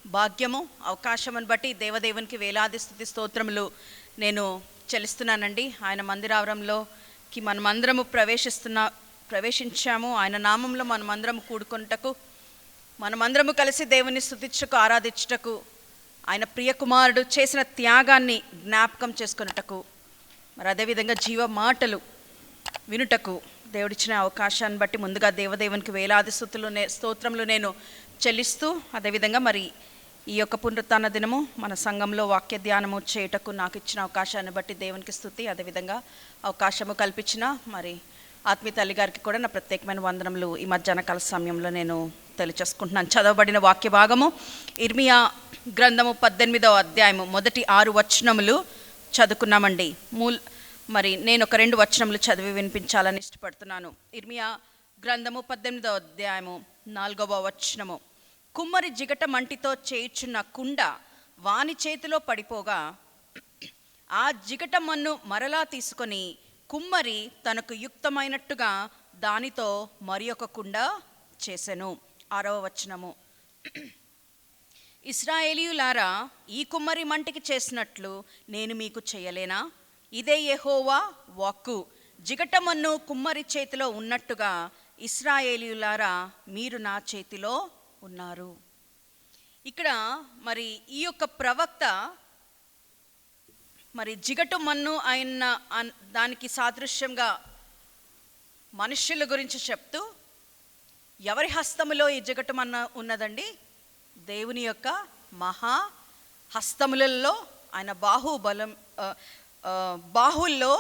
భాగ్యము అవకాశమును బట్టి దేవదేవునికి వేలాది స్తుతి స్తోత్రములు నేను చెల్లిస్తున్నానండి. ఆయన మందిరావరంలోకి మనమందరము ప్రవేశించాము. ఆయన నామంలో మనమందరము కూడుకొనుటకు, మనమందరము కలిసి దేవుని స్తుతించుటకు, ఆరాధించుటకు, ఆయన ప్రియకుమారుడు చేసిన త్యాగాన్ని జ్ఞాపకం చేసుకొనుటకు, మరి అదేవిధంగా జీవ మాటలు వినుటకు దేవుడిచ్చిన అవకాశాన్ని బట్టి ముందుగా దేవదేవునికి వేలాది స్తోత్రములు నేను చెల్లిస్తూ, అదేవిధంగా మరి ఈ యొక్క పునరుత్థాన దినము మన సంఘంలో వాక్య ధ్యానము చేయుటకు నాకు ఇచ్చిన అవకాశాన్ని బట్టి దేవునికి స్తుతి. అదేవిధంగా అవకాశము కల్పించిన మరి ఆత్మీయ తల్లి గారికి కూడా నా ప్రత్యేకమైన వందనములు ఈ మధ్యాహ్న కాల సమయంలో నేను తెలియచేసుకుంటున్నాను. చదవబడిన వాక్య భాగము ఇర్మియా గ్రంథము 18వ అధ్యాయము మొదటి 6 వచనములు చదువుకున్నామండి. మరి నేను ఒక 2 వచనములు చదివి వినిపించాలని ఇష్టపడుతున్నాను. ఇర్మియా గ్రంథము 18వ అధ్యాయము 4వ వచనము. కుమ్మరి జిగట మంటితో చేయుచున్న కుండ వాని చేతిలో పడిపోగా ఆ జిగట మన్ను మరలా తీసుకొని కుమ్మరి తనకు యుక్తమైనట్టుగా దానితో మరి ఒక కుండ చేసెను. 6వ వచనము. ఇశ్రాయేలీయులారా, ఈ కుమ్మరి మంటికి చేసినట్లు నేను మీకు చేయలేనా? ఇదే యెహోవా వాక్కు. జిగటమన్ను కుమ్మరి చేతిలో ఉన్నట్టుగా ఇశ్రాయేలీయులారా మీరు నా చేతిలో ఉన్నారు. ఇక్కడ మరి ఈ యొక్క ప్రవక్త మరి జిగటు మన్ను అయిన దానికి సాదృశ్యంగా మనుష్యుల గురించి చెప్తూ, ఎవరి హస్తములో ఈ జిగటు మన్ను ఉన్నదండి? దేవుని యొక్క మహా హస్తములలో, ఆయన బాహుల్లో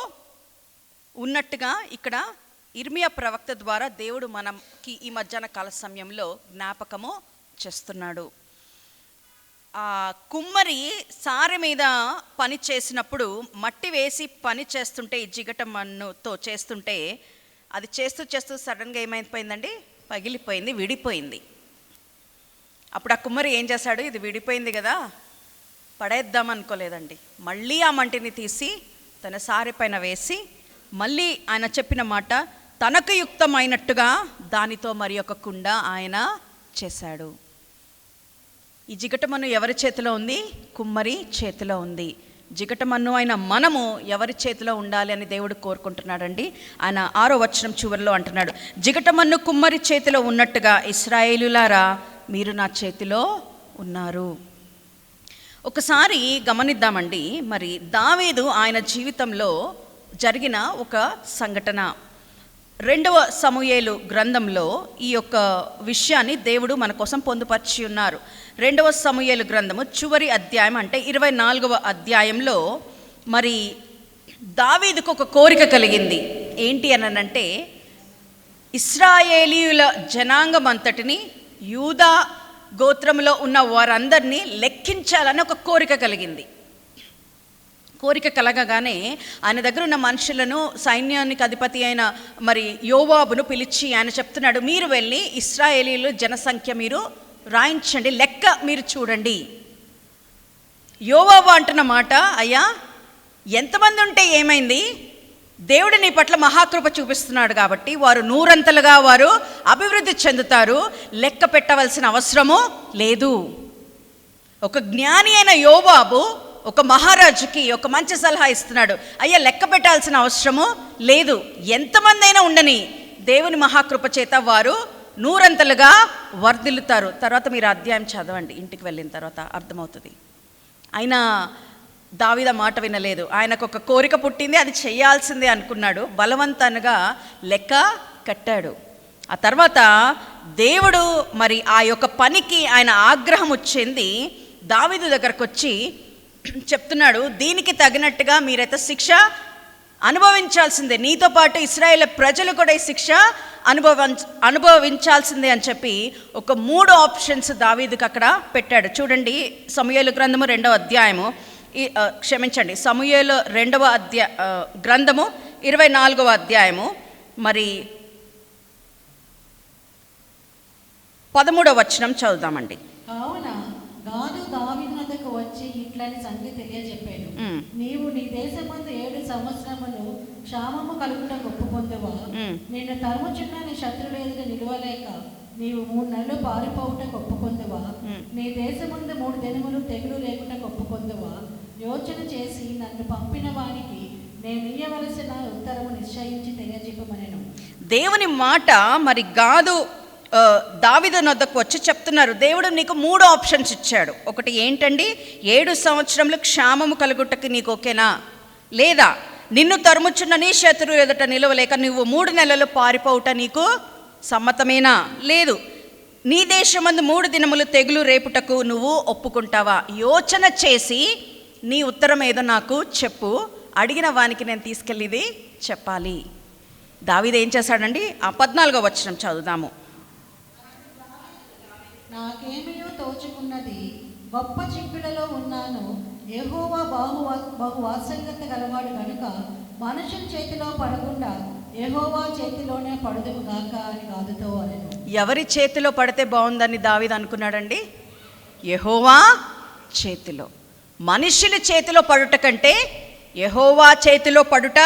ఉన్నట్టుగా ఇక్కడ ఇర్మియా ప్రవక్త ద్వారా దేవుడు మనకి ఈ మధ్యాహ్న కాల సమయంలో జ్ఞాపకము చేస్తున్నాడు. ఆ కుమ్మరి సారె మీద పని చేసినప్పుడు, మట్టి వేసి పని చేస్తుంటే, ఈ జిగట మన్నుతో చేస్తుంటే, అది చేస్తూ సడన్గా ఏమైపోయిందండి? పగిలిపోయింది, విడిపోయింది. అప్పుడు ఆ కుమ్మరి ఏం చేశాడు? ఇది విడిపోయింది కదా, పడేద్దాం అనుకోలేదండి. మళ్ళీ ఆ మంటిని తీసి తన సారె పైన వేసి, మళ్ళీ ఆయన చెప్పిన మాట తనకు యుక్తమైనట్టుగా దానితో మరి ఒక కుండ ఆయన చేశాడు. ఈ జిగటమన్ను ఎవరి చేతిలో ఉంది? కుమ్మరి చేతిలో ఉంది. జిగటమన్ను అయిన మనము ఎవరి చేతిలో ఉండాలి అని దేవుడు కోరుకుంటున్నాడండి. ఆయన 6వ వచనం చివరిలో అంటున్నాడు, జిగటమన్ను కుమ్మరి చేతిలో ఉన్నట్టుగా ఇశ్రాయేలులారా మీరు నా చేతిలో ఉన్నారు. ఒకసారి గమనిద్దామండి. మరి దావీదు ఆయన జీవితంలో జరిగిన ఒక సంఘటన, 2వ సమూయేలు గ్రంథంలో ఈ యొక్క విషయాన్ని దేవుడు మన కోసం పొందుపరిచి ఉన్నారు. 2వ సమూయేలు గ్రంథము చివరి అధ్యాయం, అంటే 24వ అధ్యాయంలో మరి దావీదుకు ఒక కోరిక కలిగింది. ఏంటి అనంటే, ఇశ్రాయేలీయుల జనాంగం అంతటిని, యూదా గోత్రంలో ఉన్న వారందరినీ లెక్కించాలని ఒక కోరిక కలిగింది. కోరిక కలగగానే ఆయన దగ్గర ఉన్న మనుషులను, సైన్యానికి అధిపతి అయిన మరి యోవాబును పిలిచి ఆయన చెప్తున్నాడు, మీరు వెళ్ళి ఇశ్రాయేలీయుల జనసంఖ్య మీరు రాయించండి, లెక్క మీరు చూడండి. యోవాబు అంటున్న మాట, అయ్యా ఎంతమంది ఉంటే ఏమైంది? దేవుడు నీ పట్ల మహాకృప చూపిస్తున్నాడు కాబట్టి వారు 100 వారు అభివృద్ధి చెందుతారు, లెక్క పెట్టవలసిన అవసరము లేదు. ఒక జ్ఞాని అయిన యోవాబు ఒక మహారాజుకి ఒక మంచి సలహా ఇస్తున్నాడు, అయ్యా లెక్క పెట్టాల్సిన అవసరము లేదు, ఎంతమంది అయినా ఉండని, దేవుని మహాకృప చేత వారు 100 వర్ధిల్లుతారు. తర్వాత మీరు అధ్యాయం చదవండి, ఇంటికి వెళ్ళిన తర్వాత అర్థమవుతుంది. అయినా దావీదు మాట వినలేదు. ఆయనకు ఒక కోరిక పుట్టింది, అది చేయాల్సిందే అనుకున్నాడు. బలవంతంగా లెక్క కట్టాడు. ఆ తర్వాత దేవుడు మరి ఆ యొక్క పనికి ఆయన ఆగ్రహం వచ్చింది. దావీదు దగ్గరకు వచ్చి చెప్తున్నాడు, దీనికి తగినట్టుగా మీరైతే శిక్ష అనుభవించాల్సిందే, నీతో పాటు ఇశ్రాయేల్ ప్రజలు కూడా ఈ శిక్ష అనుభవించాల్సిందే అని చెప్పి ఒక 3 ఆప్షన్స్ దావీదుకి అక్కడ పెట్టాడు. చూడండి, సమూయేలు గ్రంథము 2వ అధ్యాయము, సమూయేలు 2వ గ్రంథము 24వ అధ్యాయము మరి 13వ వచనం చదువుదామండి. అవునా, గాదు దావీదు వద్దకు వచ్చి ఇట్లని సంగతి తెలియజెప్పాడు, నీవు నీ దేశమందు 7 సంవత్సరములు క్షామము కలుగుట గొప్ప పొందువా, నిన్ను తరుముచున్న నీ శత్రువుల ఎదుట నిలవలేక నీవు 3 నెలలు పారిపోవుటకు ఒప్పుకొందువా? నీ దేశమందు 3 దినములు తెగులు లేకుండా ఒప్పుకొందువా? యోచన చేసి నన్ను పంపిన వానికి నేను ఇయ్యవలసిన ఉత్తరము నిశ్చయించి తెలియజెప్పమనెను. దేవుని మాట మరి గాదు దావీదు వద్దకు వచ్చి చెప్తున్నారు, దేవుడు నీకు 3 ఆప్షన్స్ ఇచ్చాడు. ఒకటి ఏంటండి, 7 సంవత్సరములు క్షామము కలుగుటకు నీకు ఓకేనా? లేదా నిన్ను తరుముచున్న నీ శత్రువు ఎదుట నిలవలేక నువ్వు 3 నెలలు పారిపోవుట నీకు సమ్మతమేనా? లేదు, నీ దేశమందు 3 దినములు తెగులు రేపుటకు నువ్వు ఒప్పుకుంటావా? యోచన చేసి నీ ఉత్తరం ఏదో నాకు చెప్పు, అడిగిన వానికి నేను తీసుకెళ్ళిది చెప్పాలి. దావీదు ఏం చేశాడండి? ఆ 14వ వచనం చదువుదాము. నాకేమయో తోచుకున్నది, గొప్ప చిక్కులలో ఉన్నాను. యెహోవా బహు వాత్సల్యత గలవాడు కనుక మనుషుల చేతిలో పడకుండా యెహోవా చేతిలోనే పడదుము గాక అని గాదుతో అనెను. ఎవరి చేతిలో పడితే బాగుందని దావీదు అనుకున్నాడండి? యెహోవా చేతిలో. మనుషుల చేతిలో పడుట కంటే యెహోవా చేతిలో పడుట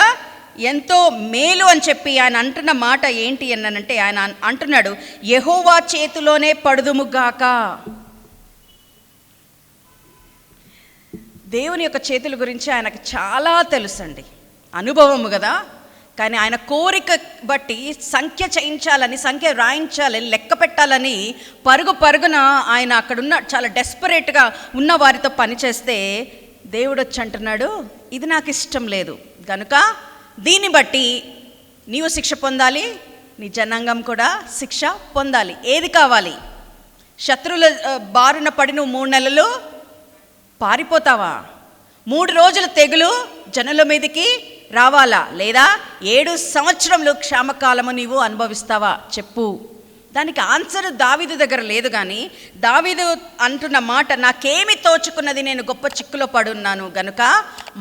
ఎంతో మేలు అని చెప్పి ఆయన అంటున్న మాట ఏంటి అనంటే, ఆయన అంటున్నాడు యెహోవా చేతిలోనే పడుదుముగాక. దేవుని యొక్క చేతుల గురించి ఆయనకు చాలా తెలుసండి, అనుభవము కదా. కానీ ఆయన కోరిక బట్టి సంఖ్య చేయించాలని, సంఖ్య రాయించాలని, లెక్క పెట్టాలని పరుగున ఆయన అక్కడున్న చాలా డెస్పరేట్గా ఉన్న వారితో పనిచేస్తే దేవుడు వచ్చి అంటున్నాడు, ఇది నాకు ఇష్టం లేదు కనుక దీన్ని బట్టి నీవు శిక్ష పొందాలి, నీ జనాంగం కూడా శిక్ష పొందాలి. ఏది కావాలి? శత్రువుల బారిన పడి నువ్వు 3 నెలలు పారిపోతావా? 3 రోజుల తెగులు జనుల మీదకి రావాలా? లేదా 7 సంవత్సరములు క్షామకాలము నీవు అనుభవిస్తావా? చెప్పు. దానికి ఆన్సర్ దావీదు దగ్గర లేదు. కానీ దావీదు అంటున్న మాట, నాకేమి తోచుకున్నది, నేను గొప్ప చిక్కులో పడున్నాను గనుక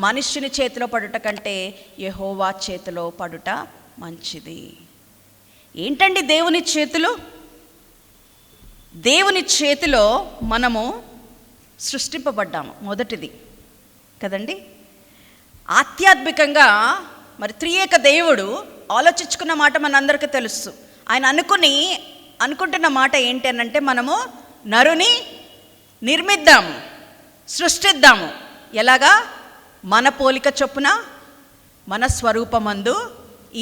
మనుష్యుని చేతిలో పడుట కంటే యెహోవా చేతిలో పడుట మంచిది. ఏంటండి దేవుని చేతులు? దేవుని చేతిలో మనము సృష్టింపబడ్డాము, మొదటిది కదండి. ఆధ్యాత్మికంగా మరి త్రియేక దేవుడు ఆలోచించుకున్న మాట మనందరికీ తెలుసు. ఆయన అనుకుంటున్న మాట ఏంటి అనంటే, మనము నరుని నిర్మిద్దాము, సృష్టిద్దాము. ఎలాగా? మన పోలిక చొప్పున మన స్వరూపమందు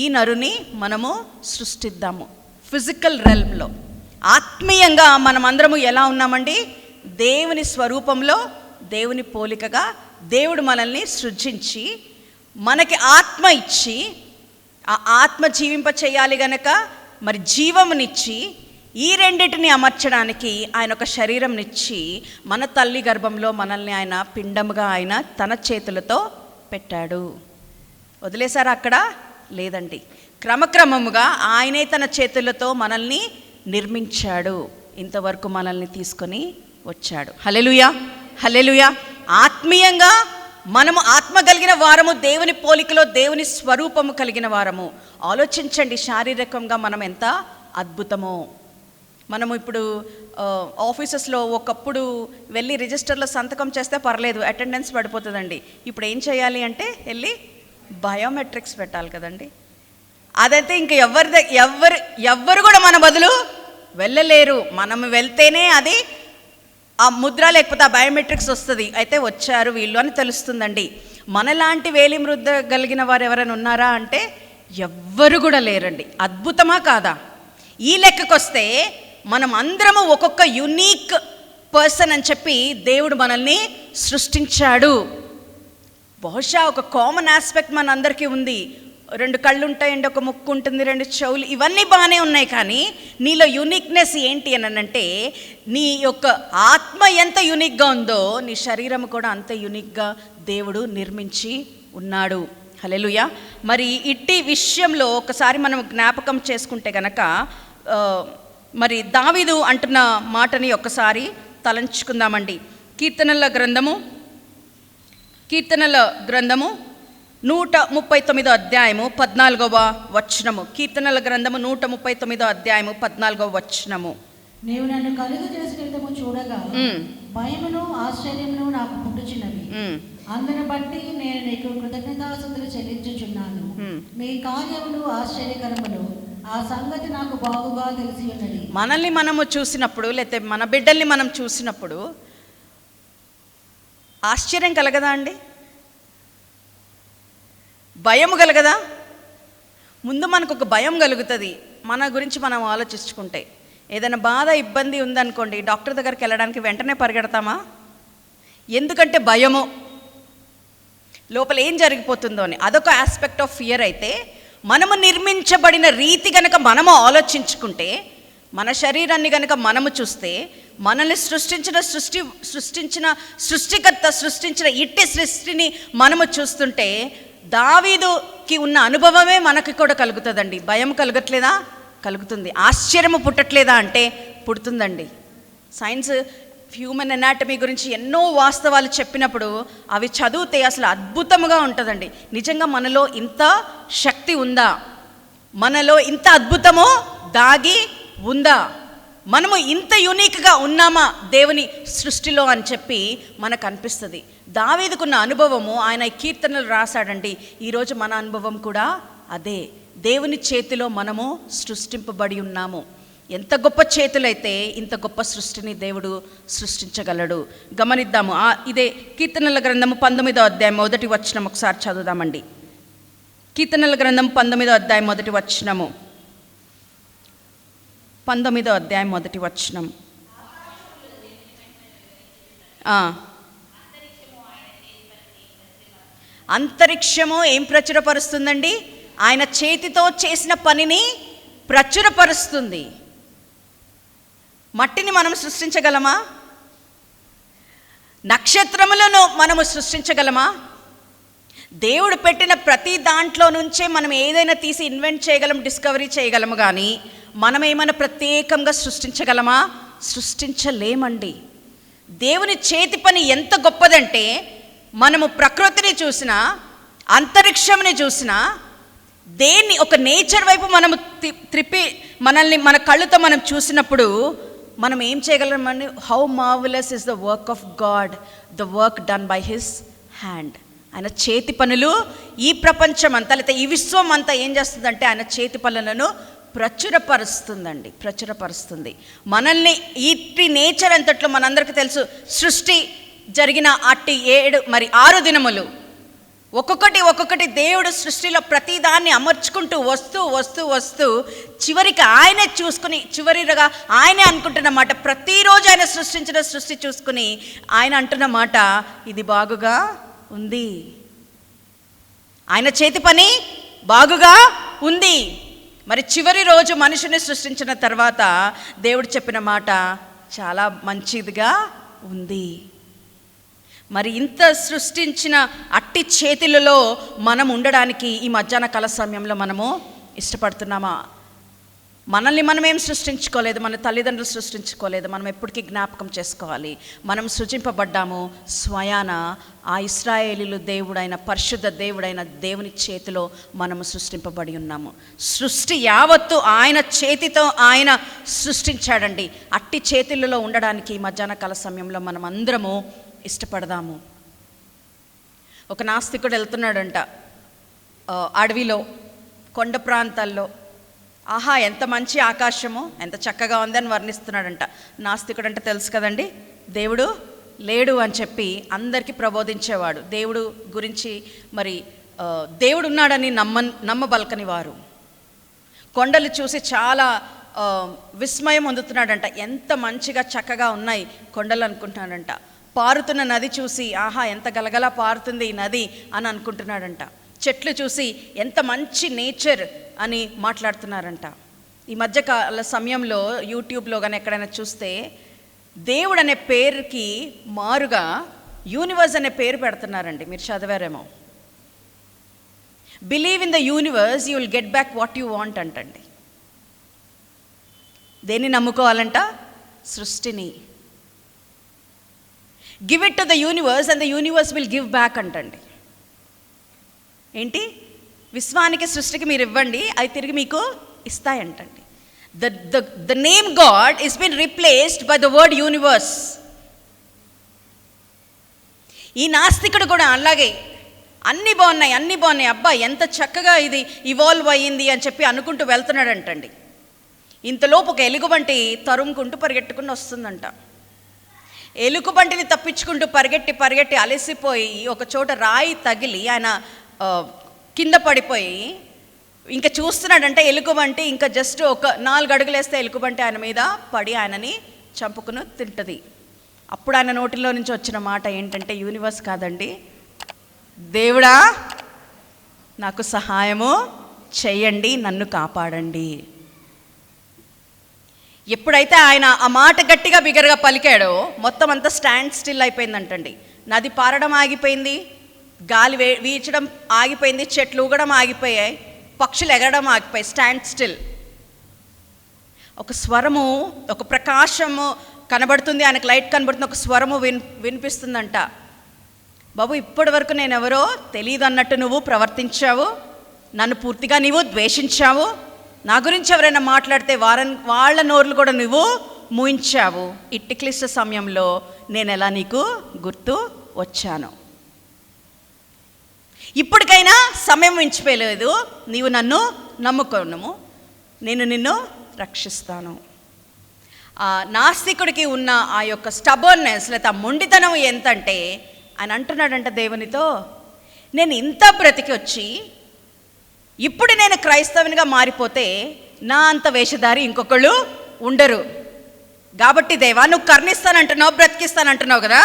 ఈ నరుని మనము సృష్టిద్దాము. ఫిజికల్ రెల్మ్లో. ఆత్మీయంగా మనమందరము ఎలా ఉన్నామండి? దేవుని స్వరూపంలో, దేవుని పోలికగా దేవుడు మనల్ని సృజించి మనకి ఆత్మ ఇచ్చి, ఆ ఆత్మ జీవింప చేయాలి గనక మరి జీవమునిచ్చి ఈ రెండిటిని అమర్చడానికి ఆయన ఒక శరీరంనిచ్చి మన తల్లి గర్భంలో మనల్ని ఆయన పిండముగా ఆయన తన చేతులతో పెట్టాడు. వదిలేశారా అక్కడ? లేదండి. క్రమక్రమముగా ఆయనే తన చేతులతో మనల్ని నిర్మించాడు, ఇంతవరకు మనల్ని తీసుకొని వచ్చాడు. హల్లెలూయా, హల్లెలూయా. ఆత్మీయంగా మనము ఆత్మ కలిగిన వారము, దేవుని పోలికలో దేవుని స్వరూపము కలిగిన వారము. ఆలోచించండి, శారీరకంగా మనం ఎంత అద్భుతమో. మనము ఇప్పుడు ఆఫీసెస్లో ఒకప్పుడు వెళ్ళి రిజిస్టర్లో సంతకం చేస్తే పర్లేదు, అటెండెన్స్ పడిపోతుందండి. ఇప్పుడు ఏం చేయాలి అంటే వెళ్ళి బయోమెట్రిక్స్ పెట్టాలి కదండి. అదైతే ఇంకా ఎవ్వరు కూడా మన బదులు వెళ్ళలేరు. మనం వెళ్తేనే అది ఆ ముద్ర లేకపోతే ఆ బయోమెట్రిక్స్ వస్తుంది. అయితే వచ్చారు వీళ్ళు అని తెలుస్తుందండి. మనలాంటి వేలి మృద్ద కలిగిన వారు ఎవరైనా ఉన్నారా అంటే ఎవ్వరు కూడా లేరండి. అద్భుతమా కాదా? ఈ లెక్కకొస్తే మనం అందరము ఒక్కొక్క యునీక్ పర్సన్ అని చెప్పి దేవుడు మనల్ని సృష్టించాడు. బహుశా ఒక కామన్ ఆస్పెక్ట్ మన అందరికీ ఉంది. 2 కళ్ళు ఉంటాయండి, ఒక ముక్కు ఉంటుంది, 2 చెవులు, ఇవన్నీ బాగానే ఉన్నాయి. కానీ నీలో యూనిక్నెస్ ఏంటి అని అంటే, నీ యొక్క ఆత్మ ఎంత యూనిక్గా ఉందో నీ శరీరం కూడా అంత యూనిక్గా దేవుడు నిర్మించి ఉన్నాడు. హల్లెలూయా. మరి ఇట్టి విషయంలో ఒకసారి మనం జ్ఞాపకం చేసుకుంటే గనక మరి దావీదు అంటున్న మాటని ఒకసారి తలంచుకుందామండి. కీర్తనల గ్రంథము 139 అధ్యాయము 14వ వచనము. కీర్తనల గ్రంథము 139 అధ్యాయము 14వ వచనము. నీవు నన్ను కలుగు చేసిన విధము చూడగా భయమును ఆశ్చర్యమును నాకు పుట్టుచున్నవి. అందును బట్టి నేను నీకు కృతజ్ఞతాస్తుతులు చెల్లించుచున్నాను. నీ కార్యములు ఆశ్చర్యకరములు, ఆ సంగతి నాకు బాగుగా తెలిసి ఉన్నది. మనల్ని మనము చూసినప్పుడు, లేకపోతే మన బిడ్డల్ని మనం చూసినప్పుడు ఆశ్చర్యం కలగదా అండి? భయం కలగదా? ముందు మనకు ఒక భయం కలుగుతుంది మన గురించి మనం ఆలోచించుకుంటే. ఏదైనా బాధ ఇబ్బంది ఉందనుకోండి, డాక్టర్ దగ్గరికి వెళ్ళడానికి వెంటనే పరిగెడతామా? ఎందుకంటే భయము, లోపల ఏం జరిగిపోతుందో అని. అదొక ఆస్పెక్ట్ ఆఫ్ ఫియర్. అయితే మనము నిర్మించబడిన రీతి కనుక మనము ఆలోచించుకుంటే, మన శరీరాన్ని కనుక మనము చూస్తే, మనల్ని సృష్టించిన సృష్టికర్త సృష్టించిన ఇట్టి సృష్టిని మనము చూస్తుంటే, దావీదుకి ఉన్న అనుభవమే మనకి కూడా కలుగుతుందండి. భయం కలగట్లేదా? కలుగుతుంది. ఆశ్చర్యము పుట్టట్లేదా అంటే పుడుతుందండి. సైన్స్ హ్యూమన్ ఎనాటమీ గురించి ఎన్నో వాస్తవాలు చెప్పినప్పుడు అవి చదివితే అసలు అద్భుతంగా ఉంటుందండి. నిజంగా మనలో ఇంత శక్తి ఉందా? మనలో ఇంత అద్భుతము దాగి ఉందా? మనము ఇంత యూనిక్గా ఉన్నామా దేవుని సృష్టిలో అని చెప్పి మనకు అనిపిస్తుంది. దావీదుకున్న అనుభవము ఆయన కీర్తనలు రాశాడండి. ఈరోజు మన అనుభవం కూడా అదే. దేవుని చేతిలో మనము సృష్టింపబడి ఉన్నాము. ఎంత గొప్ప చేతులైతే ఇంత గొప్ప సృష్టిని దేవుడు సృష్టించగలడు. గమనిద్దాము. ఇదే కీర్తనల గ్రంథము 19వ అధ్యాయం 1వ వచనం ఒకసారి చదువుదామండి. కీర్తనల గ్రంథం 19వ అధ్యాయం 1వ వచనము. 19వ అధ్యాయం 1వ వచనం. అంతరిక్షము ఏం ప్రచురపరుస్తుందండి? ఆయన చేతితో చేసిన పనిని ప్రచురపరుస్తుంది. మట్టిని మనం సృష్టించగలమా? నక్షత్రములను మనము సృష్టించగలమా? దేవుడు పెట్టిన ప్రతి దాంట్లో నుంచే మనం ఏదైనా తీసి ఇన్వెంట్ చేయగలం, డిస్కవరీ చేయగలము. కానీ మనం ఏమైనా ప్రత్యేకంగా సృష్టించగలమా? సృష్టించలేమండి. దేవుని చేతి పని ఎంత గొప్పదంటే, మనము ప్రకృతిని చూసినా, అంతరిక్షంని చూసినా, దేన్ని ఒక నేచర్ వైపు మనము త్రిప్పి మనల్ని మన కళ్ళుతో మనం చూసినప్పుడు మనం ఏం చేయగలమండి? How marvellous is the work of God, the work done by his hand. ఆయన చేతి పనులు ఈ ప్రపంచం అంతా, లేకపోతే ఈ విశ్వం అంతా ఏం చేస్తుందంటే ఆయన చేతి పనులను ప్రచురపరుస్తుందండి, ప్రచురపరుస్తుంది. మనల్ని ఈ నేచర్ అంతట్లో మనందరికీ తెలుసు. సృష్టి జరిగిన అట్టి 6 దినములు ఒక్కొక్కటి దేవుడు సృష్టిలో ప్రతిదాన్ని అమర్చుకుంటూ వస్తూ చివరికి ఆయనే చూసుకుని, చివరిగా ఆయనే అనుకుంటున్నమాట. ప్రతిరోజు ఆయన సృష్టించిన సృష్టి చూసుకుని ఆయన అంటున్న మాట, ఇది బాగుగా ఉంది. ఆయన చేతి పని బాగుగా ఉంది. మరి చివరి రోజు మనుషుని సృష్టించిన తర్వాత దేవుడు చెప్పిన మాట చాలా మంచిదిగా ఉంది. మరి ఇంత సృష్టించిన అట్టి చేతులలో మనం ఉండడానికి ఈ మధ్యాహ్న కాల సమయంలో మనము ఇష్టపడుతున్నామా? మనల్ని మనమేం సృష్టించుకోలేదు, మన తల్లిదండ్రులు సృష్టించుకోలేదు. మనం ఎప్పటికీ జ్ఞాపకం చేసుకోవాలి, మనం సృజింపబడ్డాము స్వయాన ఆ ఇశ్రాయేలీలు దేవుడైన, పరిశుద్ధ దేవుడైన దేవుని చేతిలో మనము సృష్టింపబడి ఉన్నాము. సృష్టి యావత్తు ఆయన చేతితో ఆయన సృష్టించాడండి. అట్టి చేతులలో ఉండడానికి ఈ మధ్యాహ్న కాల సమయంలో మనం అందరము ఇష్టపడదాము. ఒక నాస్తికుడు వెళ్తున్నాడంట అడవిలో, కొండ ప్రాంతాల్లో. ఆహా, ఎంత మంచి ఆకాశము, ఎంత చక్కగా ఉందని వర్ణిస్తున్నాడంట. నాస్తికుడు అంటే తెలుసు కదండి, దేవుడు లేడు అని చెప్పి అందరికీ ప్రబోధించేవాడు. దేవుడు గురించి మరి దేవుడు ఉన్నాడని నమ్మబలకని వారు. కొండలు చూసి చాలా విస్మయం పొందుతున్నాడంట. ఎంత మంచిగా చక్కగా ఉన్నాయి కొండలు అనుకుంటున్నాడంట. పారుతున్న నది చూసి ఆహా, ఎంత గలగలా పారుతుంది ఈ నది అని అనుకుంటున్నాడంట. చెట్లు చూసి ఎంత మంచి నేచర్ అని మాట్లాడుతున్నారంట. ఈ మధ్యకాల సమయంలో యూట్యూబ్లో కానీ ఎక్కడైనా చూస్తే దేవుడు అనే పేరుకి మారుగా యూనివర్స్ అనే పేరు పెడుతున్నారండి. మీరు చదివారేమో. Believe in the universe, you will get back what you want అంటండి. దేన్ని నమ్ముకోవాలంట? సృష్టిని. Give it to the universe and the universe will give back అంటండి. ఏంటి? విశ్వానికి, సృష్టికి మీరు ఇవ్వండి, అది తిరిగి మీకు ఇస్తాయంటండి. The name God is been replaced by the word universe. ఈ నాస్తికుడు కూడా అలాగే అన్నీ బాగున్నాయి, అబ్బా ఎంత చక్కగా ఇది ఇవాల్వ్ అయ్యింది అని చెప్పి అనుకుంటూ వెళ్తున్నాడంటండి. ఇంతలోపు ఒక ఎలుగుబంటి తరుముకుంటూ పరిగెట్టుకుని వస్తుందంట. ఎలుగుబంటిని తప్పించుకుంటూ పరిగెట్టి అలసిపోయి ఒక చోట రాయి తగిలి ఆయన కింద పడిపోయి ఇంకా చూస్తున్నాడంటే ఎలుగుబంటి ఇంకా జస్ట్ ఒక 4 అడుగులు వేస్తే ఎలుగుబంటి ఆయన మీద పడి ఆయనని చంపుకుని తింటుంది. అప్పుడు ఆయన నోటిలో నుంచి వచ్చిన మాట ఏంటంటే, యూనివర్స్ కాదండి, దేవుడా నాకు సహాయము చెయ్యండి, నన్ను కాపాడండి. ఎప్పుడైతే ఆయన ఆ మాట గట్టిగా బిగరగా పలికాడో మొత్తం అంతా స్టాండ్ స్టిల్ అయిపోయిందంటండి. నది పారడం ఆగిపోయింది, గాలి వీచడం ఆగిపోయింది, చెట్లు ఊగడం ఆగిపోయాయి, పక్షులు ఎగరడం ఆగిపోయాయి. Stand still. ఒక స్వరము, ఒక ప్రకాశము కనబడుతుంది, ఆయనకు లైట్ కనబడుతుంది, ఒక స్వరము వినిపిస్తుందంట. బాబు, ఇప్పటి వరకు నేను ఎవరో తెలియదు అన్నట్టు నువ్వు ప్రవర్తించావు, నన్ను పూర్తిగా నీవు ద్వేషించావు, నా గురించి ఎవరైనా మాట్లాడితే వాళ్ళ నోర్లు కూడా నువ్వు మూయించావు. ఇట్టి క్లిష్ట సమయంలో నేను ఎలా నీకు గుర్తు వచ్చాను. ఇప్పటికైనా సమయం మించిపోయలేదు, నీవు నన్ను నమ్ముకోను, నేను నిన్ను రక్షిస్తాను. ఆ నాస్తికుడికి ఉన్న ఆ యొక్క స్టబర్నెస్ లేదా మొండితనం ఎంతంటే ఆయన అంటున్నాడంట దేవునితో, నేను ఇంత బ్రతికి వచ్చి ఇప్పుడు నేను క్రైస్తవునిగా మారిపోతే నా అంత వేషధారి ఇంకొకళ్ళు ఉండరు. కాబట్టి దేవా, నువ్వు కర్ణిస్తానంటున్నావు, బ్రతికిస్తానంటున్నావు కదా,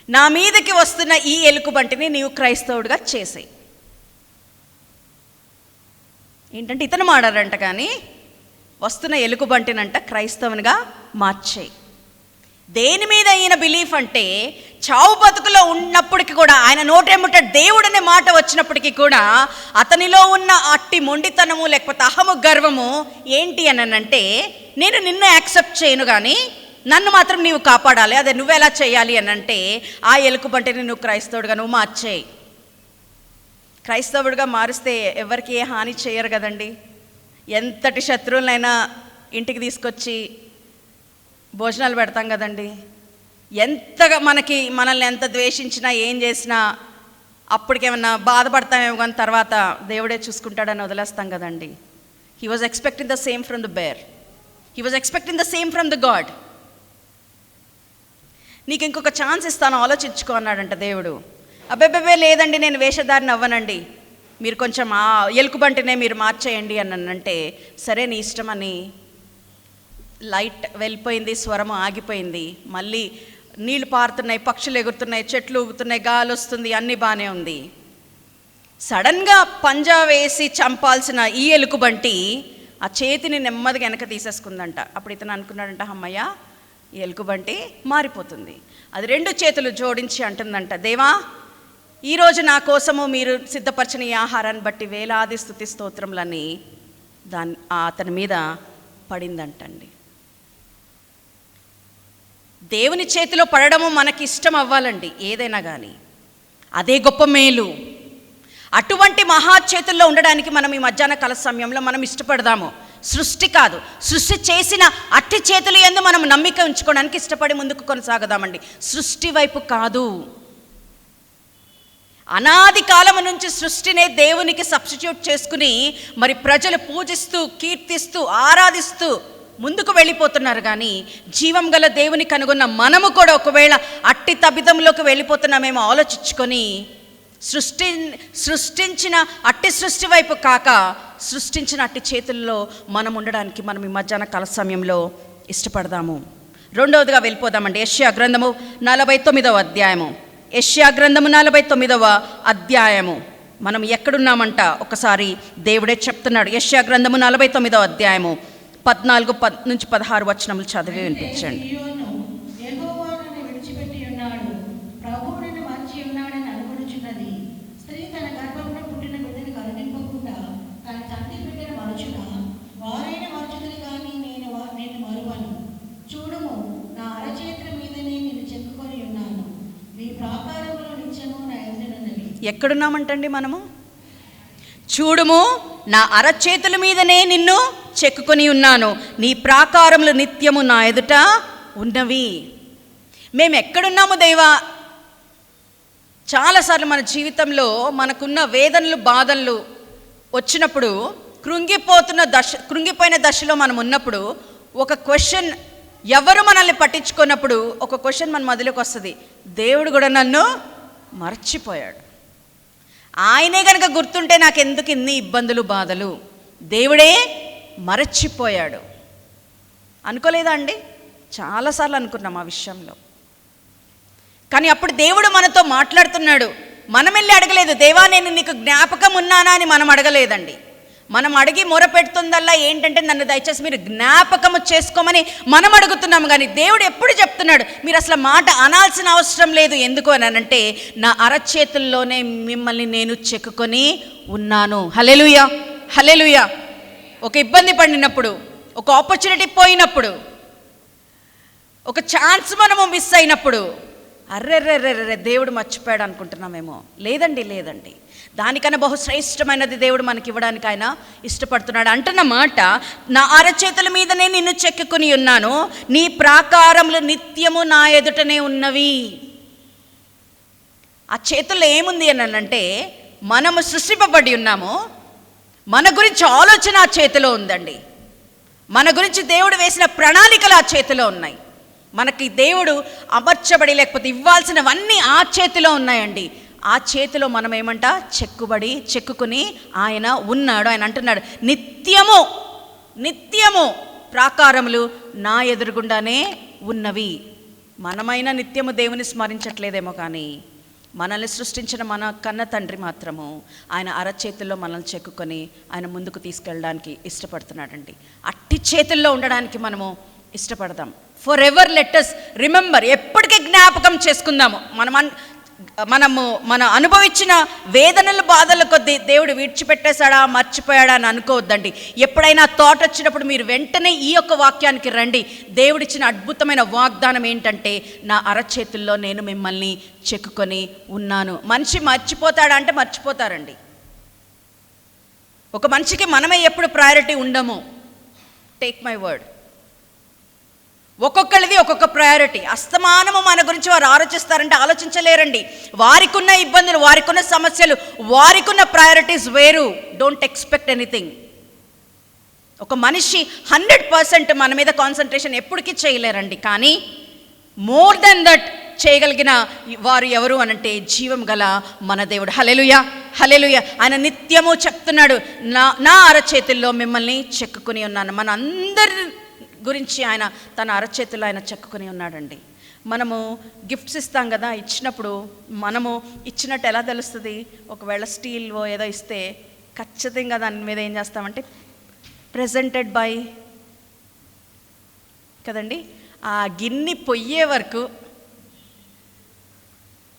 నా మీదకి వస్తున్న ఈ ఎలుకబంటిని నీవు క్రైస్తవుడిగా చేసేయి. ఏంటంటే ఇతను మాడారంట, కానీ వస్తున్న ఎలుకబంటినంట క్రైస్తవునిగా మార్చేయి. దేని మీద ఈయన బిలీఫ్ అంటే, చావు బతుకులో ఉన్నప్పటికీ కూడా ఆయన నోటేముట దేవుడనే మాట వచ్చినప్పటికీ కూడా అతనిలో ఉన్న అట్టి మొండితనము లేకపోతే అహము గర్వము ఏంటి అని అంటే, నేను నిన్ను యాక్సెప్ట్ చేయను కానీ నన్ను మాత్రం నీవు కాపాడాలి. అదే నువ్వెలా చేయాలి అని అంటే, ఆ ఎలుకబంటిని నువ్వు క్రైస్తవుడిగా నువ్వు మార్చేయి. క్రైస్తవుడిగా మారిస్తే ఎవరికి ఏ హాని చేయరు కదండి. ఎంతటి శత్రువులైనా ఇంటికి తీసుకొచ్చి భోజనాలు పెడతాం కదండి. ఎంతగా మనల్ని ఎంత ద్వేషించినా ఏం చేసినా అప్పటికేమన్నా బాధపడతామేమో కానీ తర్వాత దేవుడే చూసుకుంటాడని వదిలేస్తాం కదండి. He was expecting the same from the bear, he was expecting the same from the god. నీకు ఇంకొక ఛాన్స్ ఇస్తాను, ఆలోచించుకో అన్నాడంట దేవుడు. అబ్బాబ్బే లేదండి, నేను వేషధారిని అవ్వనండి, మీరు కొంచెం ఆ ఎలుకబంటినే మీరు మార్చేయండి అని అంటే, సరే నీ ఇష్టం అని లైట్ వెళ్ళిపోయింది, స్వరము ఆగిపోయింది. మళ్ళీ నీళ్లు పారుతున్నాయి, పక్షులు ఎగురుతున్నాయి, చెట్లు ఊగుతున్నాయి, గాలి వస్తుంది, అన్నీ బాగానే ఉంది. సడన్గా పంజా వేసి చంపాల్సిన ఈ ఎలుకబంటి ఆ చేతిని నెమ్మదిగా వెనక తీసేసుకుందంట. అప్పుడు ఇతను అనుకున్నాడంట, అమ్మయ్య ఈ ఎలుకబంటి మారిపోతుంది. అది 2 చేతులు జోడించి అంటుందంట, దేవా ఈరోజు నా కోసము మీరు సిద్ధపరచిన ఈ ఆహారాన్ని బట్టి వేలాది స్తుతి స్తోత్రములని అతని మీద పడిందంటండి. దేవుని చేతిలో పడడము మనకి ఇష్టం అవ్వాలండి, ఏదైనా కానీ అదే గొప్ప మేలు. అటువంటి మహా చేతుల్లో ఉండడానికి మనం ఈ మధ్యాహ్న కాల సమయంలో మనం ఇష్టపడదాము. సృష్టి కాదు, సృష్టి చేసిన అట్టి చేతులు యందు మనం నమ్మిక ఉంచుకోవడానికి ఇష్టపడి ముందుకు కొనసాగదామండి, సృష్టి వైపు కాదు. అనాది కాలము నుంచి సృష్టినే దేవునికి సబ్స్టిట్యూట్ చేసుకుని మరి ప్రజలు పూజిస్తూ కీర్తిస్తూ ఆరాధిస్తూ ముందుకు వెళ్ళిపోతున్నారు. కానీ జీవం గల దేవుని కనుగొన్న మనము కూడా ఒకవేళ అట్టి తబిదంలోకి వెళ్ళిపోతున్నామేమో ఆలోచించుకొని సృష్టించిన అట్టి సృష్టి వైపు కాక సృష్టించిన అట్టి చేతుల్లో మనం ఉండడానికి మనం ఈ మధ్యాహ్న కాల సమయంలో ఇష్టపడదాము. 2వదిగా వెళ్ళిపోదామండి. యెషయా గ్రంథము 49వ అధ్యాయము. యెషయా గ్రంథము 49వ అధ్యాయము. మనం ఎక్కడున్నామంట ఒకసారి దేవుడే చెప్తున్నాడు. యెషయా గ్రంథము 49వ అధ్యాయము 14 నుంచి 16 వచనములు చదివి వినిపించండి. ఎక్కడున్నామంటండి మనము? చూడుము, నా అరచేతుల మీదనే నిన్ను చెక్కుకొని ఉన్నాను, నీ ప్రాకారములు నిత్యము నా ఎదుట ఉన్నవి. మేము ఎక్కడున్నాము దేవా? చాలాసార్లు మన జీవితంలో మనకున్న వేదనలు బాధలు వచ్చినప్పుడు కృంగిపోయిన దశలో మనం ఉన్నప్పుడు ఒక క్వశ్చన్, ఎవరు మనల్ని పట్టించుకున్నప్పుడు ఒక క్వశ్చన్ మన మధ్యలోకి వస్తుంది, దేవుడు కూడా నన్ను మర్చిపోయాడు. ఆయనే కనుక గుర్తుంటే నాకు ఎందుకు ఇన్ని ఇబ్బందులు బాధలు, దేవుడే మరచిపోయాడు. అనుకోలేదా అండి? చాలాసార్లు అనుకున్నాం ఆ విషయంలో. కానీ అప్పుడు దేవుడు మనతో మాట్లాడుతున్నాడు. మనం వెళ్ళి అడగలేదు, దేవా నేను నీకు జ్ఞాపకం ఉన్నానా అని మనం అడగలేదండి. మనం అడిగి మొరపెడుతుందల్లా ఏంటంటే, నన్ను దయచేసి మీరు జ్ఞాపకము చేసుకోమని మనం అడుగుతున్నాము. కానీ దేవుడు ఎప్పుడు చెప్తున్నాడు, మీరు అసలు మాట అనాల్సిన అవసరం లేదు. ఎందుకు అని అంటే, నా అరచేతుల్లోనే మిమ్మల్ని నేను చెక్కుకొని ఉన్నాను. హల్లెలూయా, హల్లెలూయా. ఒక ఇబ్బంది పడినప్పుడు, ఒక ఆపర్చునిటీ పోయినప్పుడు, ఒక ఛాన్స్ మనము మిస్ అయినప్పుడు, అర్రెర్రెర్రెర్రె దేవుడు మర్చిపోయాడు అనుకుంటున్నామేమో. లేదండి, లేదండి. దానికన్నా బహుశ్రేష్టమైనది దేవుడు మనకి ఇవ్వడానికి ఆయన ఇష్టపడుతున్నాడు. అంటున్న మాట, నా అరచేతుల మీదనే నిన్ను చెక్కుని ఉన్నాను, నీ ప్రాకారములు నిత్యము నా ఎదుటనే ఉన్నవి. ఆ చేతుల్లో ఏముంది అని అంటే, మనము సృష్టింపబడి ఉన్నాము. మన గురించి ఆలోచన ఆ చేతిలో ఉందండి. మన గురించి దేవుడు వేసిన ప్రణాళికలు ఆ చేతిలో ఉన్నాయి. మనకి దేవుడు అమర్చబడి లేకపోతే ఇవ్వాల్సినవన్నీ ఆ చేతిలో ఉన్నాయండి. ఆ చేతిలో మనం ఏమంట చెక్కుకుని ఆయన ఉన్నాడు. ఆయన అంటున్నాడు, నిత్యము నిత్యము ప్రాకారములు నా ఎదురుగుండానే ఉన్నవి. మనమైనా నిత్యము దేవుని స్మరించట్లేదేమో, కానీ మనల్ని సృష్టించిన మన కన్న తండ్రి మాత్రము ఆయన అరచేతుల్లో మనల్ని చెక్కుకొని ఆయన ముందుకు తీసుకెళ్ళడానికి ఇష్టపడుతున్నాడండి. అట్టి చేతుల్లో ఉండడానికి మనము ఇష్టపడదాం. For ever let us remember, ఎప్పటికీ జ్ఞాపకం చేసుకుందాము. మన అనుభవించిన వేదనలు బాధల కొద్దీ దేవుడు విడిచిపెట్టేశాడా, మర్చిపోయాడా అని అనుకోవద్దండి. ఎప్పుడైనా థాట్ వచ్చినప్పుడు మీరు వెంటనే ఈ యొక్క వాక్యానికి రండి. దేవుడిచ్చిన అద్భుతమైన వాగ్దానం ఏంటంటే, నా అరచేతుల్లో నేను మిమ్మల్ని చెక్కుకొని ఉన్నాను. మనిషి మర్చిపోతాడా అంటే మర్చిపోతారండి. ఒక మనిషికి మనమే ఎప్పుడు ప్రయారిటీ ఉండము. Take my word. ఒక్కొక్కరిది ఒక్కొక్క ప్రయారిటీ. అస్తమానము మన గురించి వారు ఆలోచిస్తారంటే ఆలోచించలేరండి. వారికి ఉన్న ఇబ్బందులు, వారికి ఉన్న సమస్యలు, వారికి ఉన్న ప్రయారిటీస్ వేరు. Don't expect anything. ఒక మనిషి 100% మన మీద కాన్సన్ట్రేషన్ ఎప్పటికీ చేయలేరండి. కానీ మోర్ దెన్ దట్ చేయగలిగిన వారు ఎవరు అనంటే, జీవం గల మన దేవుడు. హల్లెలూయా, హల్లెలూయా. ఆయన నిత్యము చెప్తున్నాడు, నా అరచేతుల్లో మిమ్మల్ని చెక్కుని ఉన్నాను. మన అందరి గురించి ఆయన తన అరచేతుల్లో ఆయన చెక్కుని ఉన్నాడండి. మనము గిఫ్ట్స్ ఇస్తాం కదా, ఇచ్చినప్పుడు మనము ఇచ్చినట్టు ఎలా తెలుస్తుంది? ఒకవేళ స్టీల్ ఏదో ఇస్తే ఖచ్చితంగా దాని మీద ఏం చేస్తామంటే, ప్రెజెంటెడ్ బై కదండి. ఆ గిన్నె పొయ్యే వరకు